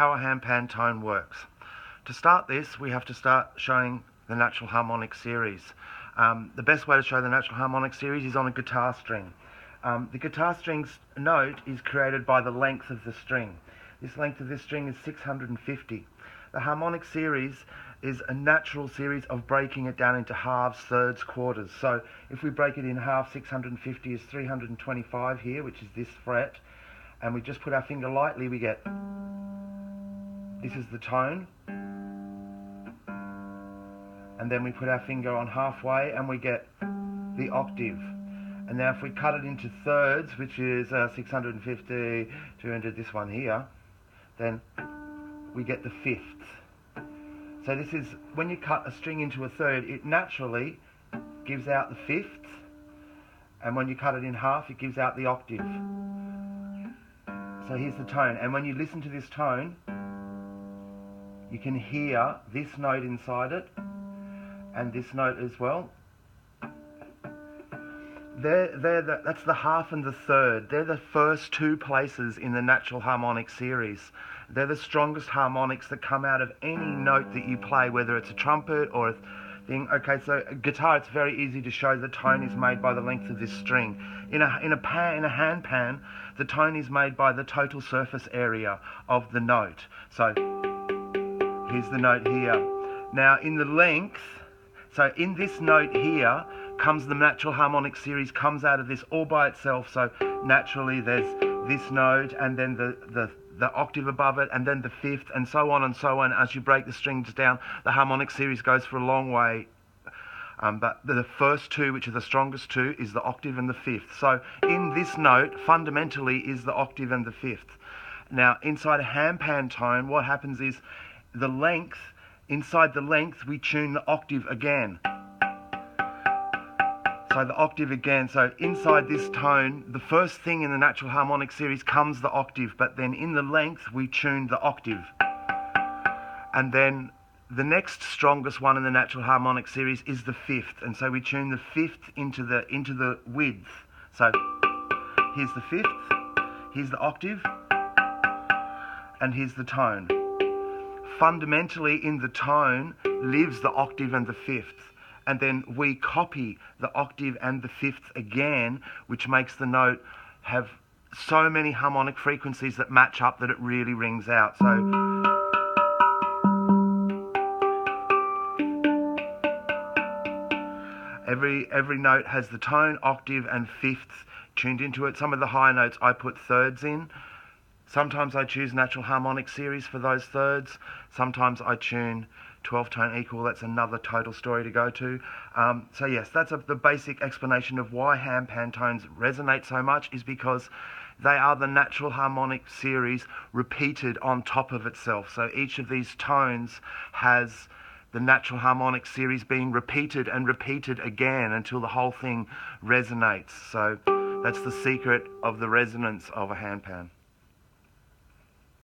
how a handpan tone works. To start this, we have to start showing the natural harmonic series. The best way to show the natural harmonic series is on a guitar string. The guitar string's note is created by the length of the string. This length of this string is 650. The harmonic series is a natural series of breaking it down into halves, thirds, quarters. So if we break it in half, 650 is 325 here, which is this fret, and we just put our finger lightly, we get, this is the tone, and then we put our finger on halfway and we get the octave. And now if we cut it into thirds, which is 650, 200, this one here, then we get the fifth. So this is, when you cut a string into a third, it naturally gives out the fifth, and when you cut it in half, it gives out the octave. So here's the tone, and when you listen to this tone, you can hear this note inside it, and this note as well. That's the half and the third. They're the first two places in the natural harmonic series. They're the strongest harmonics that come out of any note that you play, whether it's a trumpet or a thing. Okay, so a guitar, it's very easy to show the tone is made by the length of this string. In a handpan, the tone is made by the total surface area of the note. So here's the note here. Now in the length, so in this note here comes the natural harmonic series, comes out of this all by itself. So naturally there's this note, and then the octave above it, and then the fifth, and so on and so on. As you break the strings down, the harmonic series goes for a long way. But the first two, which are the strongest two, is the octave and the fifth. So in this note, fundamentally, is the octave and the fifth. Now, inside a handpan tone, what happens is the length, inside the length, we tune the octave again. So the octave again, so inside this tone, the first thing in the natural harmonic series comes the octave, but then in the length, we tune the octave. And then the next strongest one in the natural harmonic series is the fifth, and so we tune the fifth into the width. So here's the fifth, here's the octave, and here's the tone. Fundamentally in the tone lives the octave and the fifth, and then we copy the octave and the fifth again, which makes the note have so many harmonic frequencies that match up that it really rings out. So every note has the tone, octave, and fifth tuned into it. Some of the high notes I put thirds in. Sometimes I choose natural harmonic series for those thirds. Sometimes I tune 12-tone equal. That's another total story to go to. So yes, that's the basic explanation of why handpan tones resonate so much, is because they are the natural harmonic series repeated on top of itself. So each of these tones has the natural harmonic series being repeated and repeated again until the whole thing resonates. So that's the secret of the resonance of a handpan.